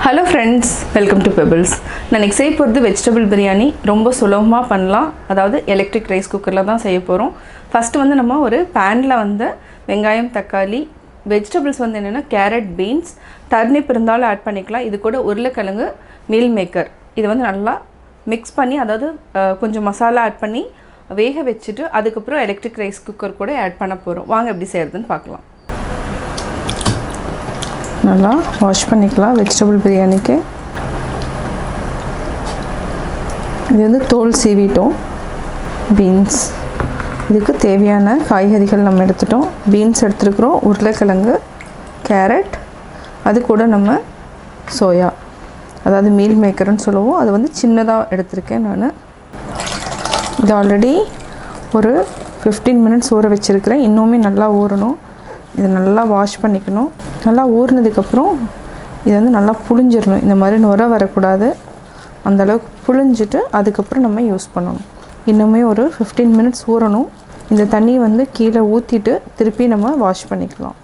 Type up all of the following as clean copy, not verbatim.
Hello friends, welcome to Pebbles. நான் இன்னைக்கு செய்ய போறது வெஜிடபிள் பிரியாணி. ரொம்ப சுலபமா பண்ணலாம். அதாவது எலக்ட்ரிக் ரைஸ் குக்கர்ல தான் செய்ய போறோம். ஃபர்ஸ்ட் வந்து நம்ம ஒரு panல வந்து வெங்காயம், தக்காளி, வெஜிடபிள்ஸ் வந்து என்னன்னா கேரட், பீன்ஸ், டர்னிப் இருந்தாலும் ஆட் பண்ணிக்கலாம். இது கூட உருளைக்கிழங்கு, மீல் மேக்கர். இது வந்து நல்லா மிக்ஸ் பண்ணி அதாவது கொஞ்சம் மசாலா ஆட் பண்ணி வேக வெச்சிட்டு அதுக்கு அப்புறம் எலக்ட்ரிக் ரைஸ் குக்கர் கூட ஆட் பண்ண போறோம். வாங்க எப்படி செய்யறதுன்னு பார்க்கலாம். நல்லா வாஷ் பண்ணிக்கலாம் வெஜிடபிள் பிரியாணிக்கு. இது வந்து தோல் சீவிட்டோம். பீன்ஸ், இதுக்கு தேவையான காய்கறிகள் நம்ம எடுத்துட்டோம். பீன்ஸ் எடுத்துருக்குறோம், உருளைக்கிழங்கு, கேரட், அது கூட நம்ம சோயா அதாவது மீல் மேக்கர்னு சொல்லுவோம். அது வந்து சின்னதாக எடுத்திருக்கேன் நான். இது ஆல்ரெடி ஒரு 15 மினிட்ஸ் ஊற வச்சுருக்கிறேன். இன்னுமே நல்லா ஊறணும். இதை நல்லா வாஷ் பண்ணிக்கணும். நல்லா ஊறினதுக்கப்புறம் இதை வந்து நல்லா புழிஞ்சிடணும். இந்த மாதிரி நுர வரக்கூடாது. அந்தளவுக்கு புழிஞ்சிட்டு அதுக்கப்புறம் நம்ம யூஸ் பண்ணணும். இன்னுமே ஒரு 15 மினிட்ஸ் ஊறணும். இந்த தண்ணி வந்து கீழே ஊற்றிட்டு திருப்பி நம்ம வாஷ் பண்ணிக்கலாம்.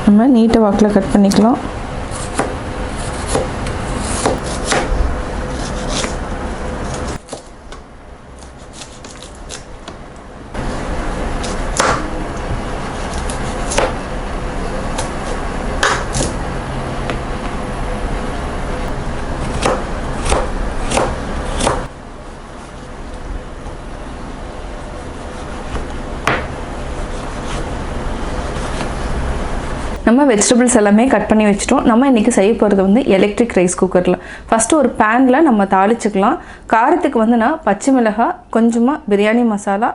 நம்ம நீட்டை வாக்கில் கட் பண்ணிக்கலாம். நம்ம வெஜிடபிள்ஸ் எல்லாமே கட் பண்ணி வச்சிட்டோம். நம்ம இன்றைக்கி செய்ய போகிறது வந்து எலக்ட்ரிக் ரைஸ் குக்கரில். ஃபஸ்ட்டு ஒரு பேனில் நம்ம தாளிச்சுக்கலாம். காரத்துக்கு வந்து நான் பச்சை மிளகாய், கொஞ்சமாக பிரியாணி மசாலா,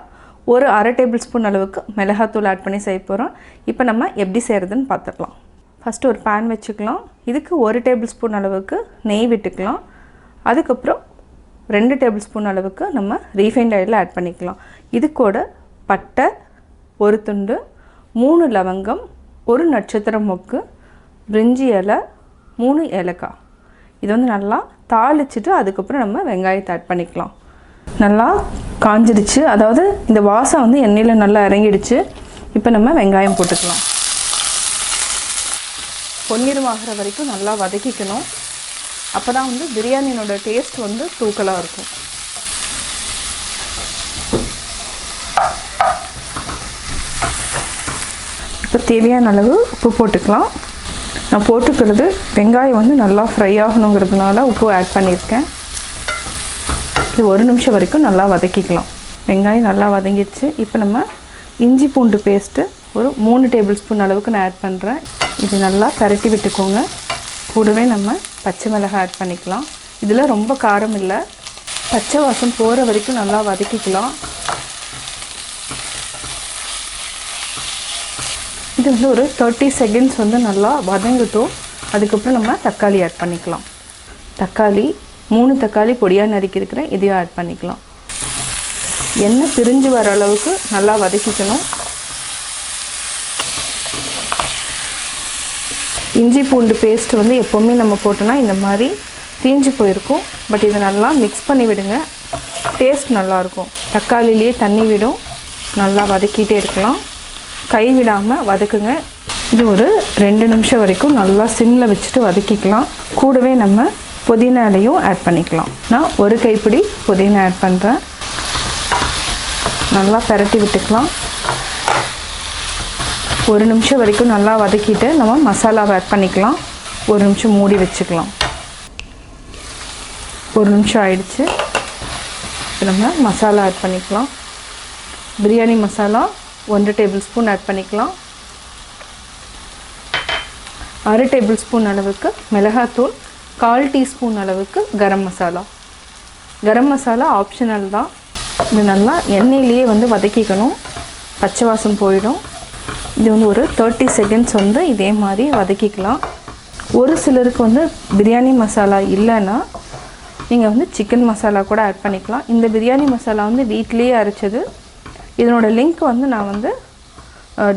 ஒரு அரை டேபிள் ஸ்பூன் அளவுக்கு மிளகாத்தூள் ஆட் பண்ணி செய்ய போகிறோம். இப்போ நம்ம எப்படி செய்கிறதுன்னு பார்த்துக்கலாம். ஃபஸ்ட்டு ஒரு பேன் வச்சுக்கலாம். இதுக்கு 1 டேபிள் ஸ்பூன் அளவுக்கு நெய் விட்டுக்கலாம். அதுக்கப்புறம் 2 டேபிள் ஸ்பூன் அளவுக்கு நம்ம ரீஃபைண்ட் ஆயில் ஆட் பண்ணிக்கலாம். இது கூட பட்டை, ஒரு துண்டு, 3 லவங்கம், ஒரு நட்சத்திர மொக்கு, பிரிஞ்சி இலை, 3 ஏலக்காய். இது வந்து நல்லா தாளிச்சிட்டு அதுக்கப்புறம் நம்ம வெங்காயத்தை ஆட் பண்ணிக்கலாம். நல்லா காஞ்சிடுச்சு, அதாவது இந்த வாசம் வந்து எண்ணெயில் நல்லா இறங்கிடுச்சு. இப்போ நம்ம வெங்காயம் போட்டுக்கலாம். பொன்னிறமாகிற வரைக்கும் நல்லா வதக்கிக்கணும். அப்போ தான் வந்து பிரியாணியோட டேஸ்ட் வந்து தூக்கலாக இருக்கும். இப்போ தேவையான அளவு உப்பு போட்டுக்கலாம். நான் போட்டுக்கிறது வெங்காயம் வந்து நல்லா ஃப்ரை ஆகணுங்கிறதுனால உப்பு ஆட் பண்ணியிருக்கேன். இது 1 நிமிஷம் வரைக்கும் நல்லா வதக்கிக்கலாம். வெங்காயம் நல்லா வதங்கிடுச்சு. இப்போ நம்ம இஞ்சி பூண்டு பேஸ்ட்டு ஒரு 3 டேபிள் ஸ்பூன் அளவுக்கு நான் ஆட் பண்ணுறேன். இது நல்லா பரட்டி விட்டுக்கோங்க. கூடவே நம்ம பச்சை மிளகாய் ஆட் பண்ணிக்கலாம். இதில் ரொம்ப காரம் இல்லை. பச்சை வாசம் போகிற வரைக்கும் நல்லா வதக்கிக்கலாம். இது வந்து ஒரு 30 செகண்ட்ஸ் வந்து நல்லா வதங்கட்டும். அதுக்கப்புறம் நம்ம தக்காளி ஆட் பண்ணிக்கலாம். தக்காளி 3 தக்காளி பொடியாக நறுக்கியிருக்கிறேன். இதையும் ஆட் பண்ணிக்கலாம். எண்ணெய் பிரிஞ்சு வர அளவுக்கு நல்லா வதக்கிக்கணும். இஞ்சி பூண்டு பேஸ்ட் வந்து எப்போவுமே நம்ம போட்டோன்னா இந்த மாதிரி தீஞ்சு போயிருக்கும். பட் இதை நல்லா மிக்ஸ் பண்ணி விடுங்க. டேஸ்ட் நல்லாயிருக்கும். தக்காளிலேயே தண்ணி விடும். நல்லா வதக்கிட்டே இருக்கலாம். கை விடாமல் வதக்குங்க. இது ஒரு 2 நிமிஷம் வரைக்கும் நல்லா சிம்மில் வச்சுட்டு வதக்கிக்கலாம். கூடவே நம்ம புதினா இலையும் ஆட் பண்ணிக்கலாம். நான் ஒரு கைப்பிடி புதினா ஆட் பண்ணுறேன். நல்லா பரட்டி விட்டுக்கலாம். 1 நிமிஷம் வரைக்கும் நல்லா வதக்கிட்டு நம்ம மசாலாவை ஆட் பண்ணிக்கலாம். 1 நிமிஷம் மூடி வச்சுக்கலாம். 1 நிமிஷம் ஆயிடுச்சு. இப்போ நம்ம மசாலா ஆட் பண்ணிக்கலாம். Biryani masala 1 tablespoon add பண்ணிக்கலாம். 1/2 டேபிள் ஸ்பூன் அளவுக்கு மிளகாத்தூள், 1/4 டீஸ்பூன் அளவுக்கு கரம் மசாலா. கரம் மசாலா ஆப்ஷனல் தான். இது நல்லா எண்ணெயிலேயே வந்து வதக்கிக்கணும். பச்சை வாசம் போயிடும். இது வந்து ஒரு 30 செகண்ட்ஸ் வந்து இதே மாதிரி வதக்கிக்கலாம். ஒரு சிலருக்கு வந்து பிரியாணி மசாலா இல்லைன்னா நீங்கள் வந்து சிக்கன் மசாலா கூட ஆட் பண்ணிக்கலாம். இந்த பிரியாணி மசாலா வந்து வீட்டிலேயே அரைச்சது. இதனோட லிங்க் வந்து நான் வந்து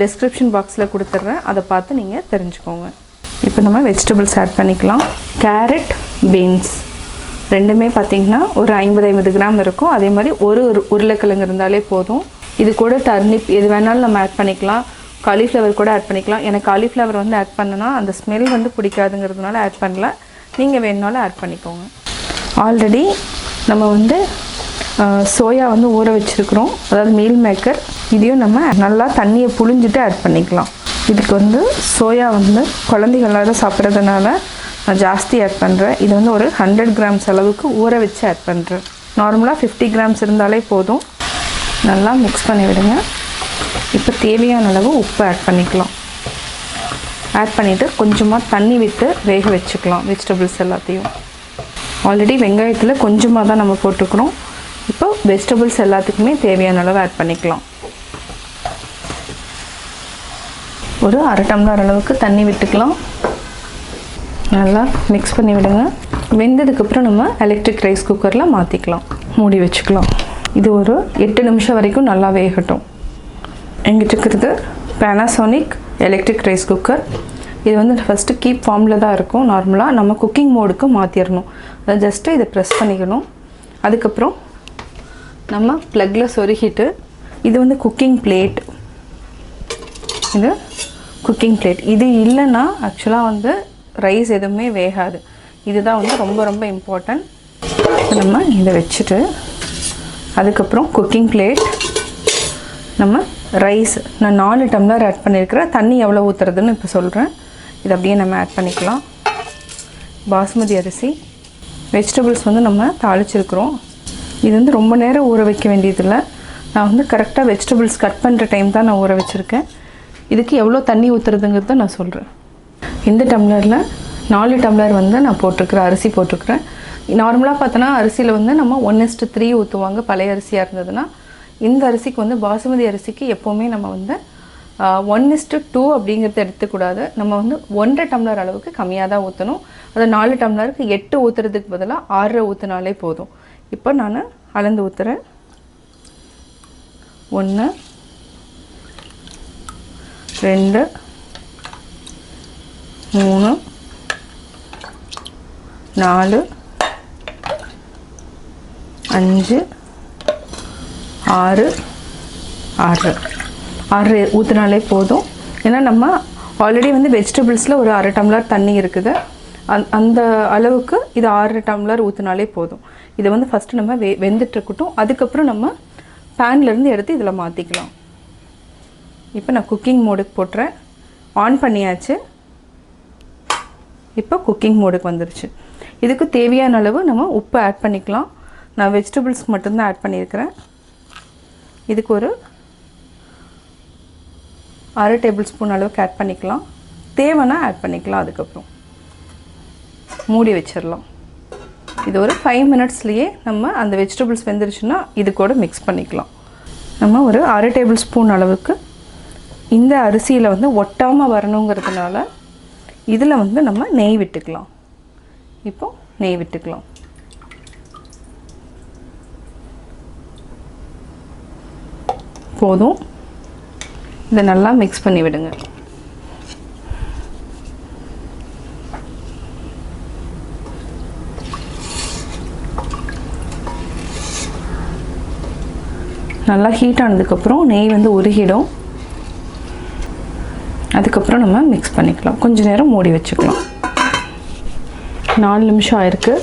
டிஸ்கிரிப்ஷன் பாக்ஸில் கொடுத்துட்றேன். அதை பார்த்து நீங்கள் தெரிஞ்சுக்கோங்க. இப்போ நம்ம வெஜிடபிள்ஸ் ஆட் பண்ணிக்கலாம். கேரட், பீன்ஸ் ரெண்டுமே பார்த்திங்கன்னா ஒரு 50 கிராம் இருக்கும். அதே மாதிரி ஒரு உருளைக்கிழங்கு இருந்தாலே போதும். இது கூட டர்னிப் எது வேணாலும் நம்ம ஆட் பண்ணிக்கலாம். காலிஃப்ளவர் கூட ஆட் பண்ணிக்கலாம். எனக்கு காலிஃப்ளவர் வந்து ஆட் பண்ணனா அந்த ஸ்மெல் வந்து பிடிக்காதுங்கிறதுனால ஆட் பண்ணல. நீங்கள் வேணுனாலும் ஆட் பண்ணிக்கோங்க. ஆல்ரெடி நம்ம வந்து சோயா வந்து ஊற வச்சுருக்குறோம், அதாவது மீல் மேக்கர். இதையும் நம்ம நல்லா தண்ணியை புழிஞ்சிட்டு ஆட் பண்ணிக்கலாம். இதுக்கு வந்து சோயா வந்து குழந்தைகளால் சாப்பிட்றதுனால நான் ஜாஸ்தி ஆட் பண்ணுறேன். இது வந்து ஒரு 100 கிராம்ஸ் அளவுக்கு ஊற வச்சு ஆட் பண்ணுறேன். நார்மலாக 50 கிராம்ஸ் இருந்தாலே போதும். நல்லா மிக்ஸ் பண்ணி விடுங்க. இப்போ தேவையான அளவு உப்பு ஆட் பண்ணிக்கலாம். ஆட் பண்ணிவிட்டு கொஞ்சமாக தண்ணி விட்டு வேக வச்சுக்கலாம் வெஜிடபிள்ஸ் எல்லாத்தையும். ஆல்ரெடி வெங்காயத்தில் கொஞ்சமாக தான் நம்ம போட்டுக்கிறோம். இப்போ வெஜிடபிள்ஸ் எல்லாத்துக்குமே தேவையான அளவு ஆட் பண்ணிக்கலாம். ஒரு அரை டம்ளர் அளவுக்கு தண்ணி விட்டுக்கலாம். நல்லா மிக்ஸ் பண்ணி விடுங்க. வெந்ததுக்கப்புறம் நம்ம எலக்ட்ரிக் ரைஸ் குக்கரில் மாற்றிக்கலாம். மூடி வச்சுக்கலாம். இது ஒரு 8 நிமிஷம் வரைக்கும் நல்லா வேகட்டும். எங்கிட்ட இருக்கிறது பேனாசோனிக் எலக்ட்ரிக் ரைஸ் குக்கர். இது வந்து ஃபஸ்ட்டு கீப் ஃபார்மில் தான் இருக்கும். நார்மலாக நம்ம குக்கிங் மோடுக்கு மாற்றிடணும். அதை ஜஸ்ட்டு இதை ப்ரெஸ் பண்ணிக்கணும். அதுக்கப்புறம் நம்ம ப்ளக்கில் சொருகிட்டு, இது வந்து குக்கிங் பிளேட். இது குக்கிங் பிளேட். இது இல்லைன்னா ஆக்சுவலாக வந்து ரைஸ் எதுவுமே வேகாது. இதுதான் வந்து ரொம்ப ரொம்ப இம்பார்ட்டன்ட். நம்ம இதை வச்சுட்டு அதுக்கப்புறம் குக்கிங் பிளேட், நம்ம ரைஸ் நான் 4 டம்ளர் ஆட் பண்ணியிருக்கிறேன். தண்ணி எவ்வளோ ஊற்றுறதுன்னு இப்போ சொல்கிறேன். இதை அப்படியே நம்ம ஆட் பண்ணிக்கலாம். பாசுமதி அரிசி, வெஜிடபிள்ஸ் வந்து நம்ம தாளிச்சிருக்கிறோம். இது வந்து ரொம்ப நேரம் ஊற வைக்க வேண்டியதில்லை. நான் வந்து கரெக்டாக வெஜிடபிள்ஸ் கட் பண்ணுற டைம் தான் நான் ஊற வச்சுருக்கேன். இதுக்கு எவ்வளோ தண்ணி ஊற்றுறதுங்கிறத நான் சொல்கிறேன். இந்த டம்ளரில் 4 டம்ளர் வந்து நான் போட்டிருக்கிறேன், அரிசி போட்டிருக்கிறேன். நார்மலாக பார்த்தோன்னா அரிசியில் வந்து நம்ம 1:3 ஊற்றுவாங்க பழைய அரிசியாக இருந்ததுன்னா. இந்த அரிசிக்கு வந்து பாசுமதி அரிசிக்கு எப்போவுமே நம்ம வந்து 1:2 அப்படிங்கிறத எடுத்துக்கூடாது. நம்ம வந்து 1.5 டம்ளர் அளவுக்கு கம்மியாக தான் ஊற்றணும். அதை 4 டம்ளருக்கு 8 ஊற்றுறதுக்கு பதிலாக 6 ஊற்றினாலே போதும். இப்போ நான் அளந்து ஊற்றுறேன். 1 2 3 4 5 6 6 ஊற்றினாலே போதும். ஏன்னா நம்ம ஆல்ரெடி வந்து வெஜிடபிள்ஸில் ஒரு அரை டம்ளர் தண்ணி இருக்குது. அந்த அளவுக்கு இது 6 டம்ளர் ஊற்றினாலே போதும். இதை வந்து ஃபஸ்ட்டு நம்ம வெந்துட்டுருக்கட்டும். அதுக்கப்புறம் நம்ம பேன்லேருந்து எடுத்து இதில் மாற்றிக்கலாம். இப்போ நான் குக்கிங் மோடுக்கு போட்டுறேன். ஆன் பண்ணியாச்சு. இப்போ குக்கிங் மோடுக்கு வந்துருச்சு. இதுக்கு தேவையான அளவு நம்ம உப்பு ஆட் பண்ணிக்கலாம். நான் வெஜிடபிள்ஸ்க்கு மட்டும்தான் ஆட் பண்ணியிருக்கிறேன். இதுக்கு ஒரு 1/2 டேபிள் ஸ்பூன் அளவுக்கு ஆட் பண்ணிக்கலாம். தேவைன்னா ஆட் பண்ணிக்கலாம். அதுக்கப்புறம் மூடி வச்சிடலாம். இது ஒரு 5 மினிட்ஸ்லேயே நம்ம அந்த வெஜிடபிள்ஸ் வெந்துருச்சுன்னா இது கூட மிக்ஸ் பண்ணிக்கலாம். நம்ம ஒரு 1/2 டேபிள் ஸ்பூன் அளவுக்கு இந்த அரிசியில் வந்து ஒட்டாமல் வரணுங்கிறதுனால இதில் வந்து நம்ம நெய் விட்டுக்கலாம். இப்போ நெய் விட்டுக்கலாம். போதும். இதை நல்லா மிக்ஸ் பண்ணி விடுங்க. நல்லா ஹீட் ஆனதுக்கப்புறம் நெய் வந்து உருகிடும். அதுக்கப்புறம் நம்ம மிக்ஸ் பண்ணிக்கலாம். கொஞ்சம் நேரம் மூடி வச்சுக்கலாம். 4 நிமிஷம் ஆயிருக்கு.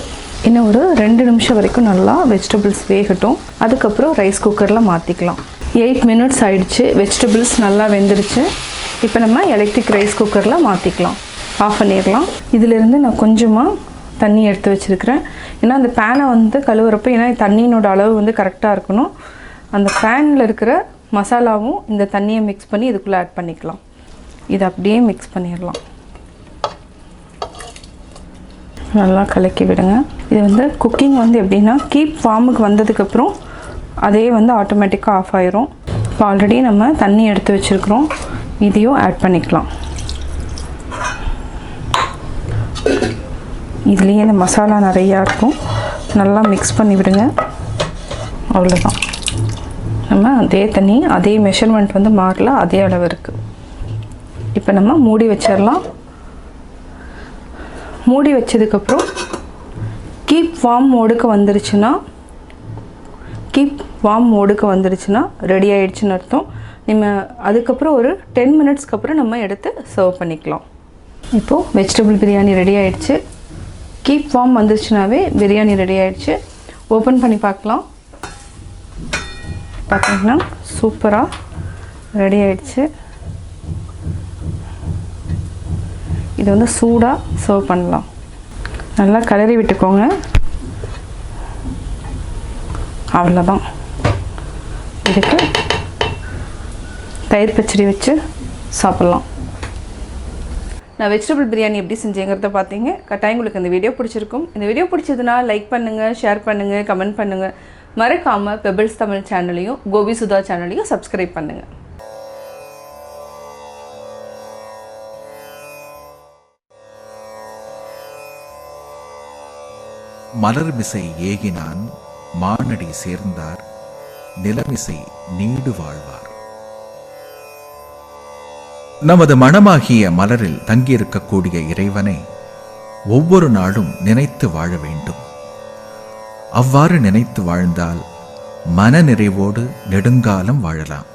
இன்னும் ஒரு 2 நிமிஷம் வரைக்கும் நல்லா வெஜிடபிள்ஸ் வேகட்டும். அதுக்கப்புறம் ரைஸ் குக்கரில் மாற்றிக்கலாம். 8 மினிட்ஸ் ஆயிடுச்சு. வெஜிடபிள்ஸ் நல்லா வெந்துடுச்சு. இப்போ நம்ம எலக்ட்ரிக் ரைஸ் குக்கரில் மாற்றிக்கலாம். ஆஃப் பண்ணிடலாம். இதிலிருந்து நான் கொஞ்சமாக தண்ணி எடுத்து வச்சுருக்கிறேன். ஏன்னா அந்த பேனை வந்து கழுவுறப்போ ஏன்னா தண்ணியினோட அளவு வந்து கரெக்டாக இருக்கணும். அந்த பேனில் இருக்கிற மசாலாவும் இந்த தண்ணியை மிக்ஸ் பண்ணி இதுக்குள்ளே ஆட் பண்ணிக்கலாம். இதை அப்படியே மிக்ஸ் பண்ணிடலாம். நல்லா கலக்கி விடுங்க. இது வந்து குக்கிங் வந்து எப்படின்னா கீப் ஃபார்முக்கு வந்ததுக்கப்புறம் அதே வந்து ஆட்டோமேட்டிக்காக ஆஃப் ஆயிரும். இப்போ ஆல்ரெடி நம்ம தண்ணி எடுத்து வச்சுருக்கிறோம். இதையும் ஆட் பண்ணிக்கலாம். இதுலேயே இந்த மசாலா நிறையா இருக்கும். நல்லா மிக்ஸ் பண்ணி விடுங்க. அவ்வளோதான். நம்ம அதே தண்ணி அதே மெஷர்மெண்ட் வந்து மாறல, அதே அளவு இருக்குது. இப்போ நம்ம மூடி வச்சிடலாம். மூடி வச்சதுக்கப்புறம் கீப் வார்ம் மோடுக்கு வந்துருச்சுன்னா ரெடி ஆகிடுச்சுன்னு அர்த்தம். நம்ம அதுக்கப்புறம் ஒரு 10 மினிட்ஸ்க்கு அப்புறம் நம்ம எடுத்து சர்வ் பண்ணிக்கலாம். இப்போது வெஜிடபிள் பிரியாணி ரெடி ஆகிடுச்சு. கீப் வார்ம் வந்துருச்சுனாவே பிரியாணி ரெடி ஆகிடுச்சு. ஓப்பன் பண்ணி பார்க்கலாம். பார்த்தீங்கன்னா சூப்பராக ரெடி ஆகிடுச்சு. இது வந்து சூடாக சர்வ் பண்ணலாம். நல்லா கலரி விட்டுக்கோங்க. அவ்வளோதான். இதுக்கு தயிர் பச்சடி வச்சு சாப்பிட்லாம். நான் வெஜிடபிள் பிரியாணி எப்படி செஞ்சேங்கிறத பார்த்தீங்க. கட்டாயம் உங்களுக்கு இந்த வீடியோ பிடிச்சிருக்கும். இந்த வீடியோ பிடிச்சதுன்னா லைக் பண்ணுங்கள், ஷேர் பண்ணுங்கள், கமெண்ட் பண்ணுங்கள். மறக்காமல் பெபிள்ஸ் தமிழ் சேனலையும் கோபி சுதா சேனலையும் சப்ஸ்கிரைப் பண்ணுங்கள். மலர்மிசை ஏகினான் மானடி சேர்ந்தார் நிலமிசை நீடு வாழ்வார். நமது மனமாகிய மலரில் தங்கியிருக்கக்கூடிய இறைவனை ஒவ்வொரு நாளும் நினைத்து வாழ வேண்டும். அவ்வாறு நினைத்து வாழ்ந்தால் மன நிறைவோடு நெடுங்காலம் வாழலாம்.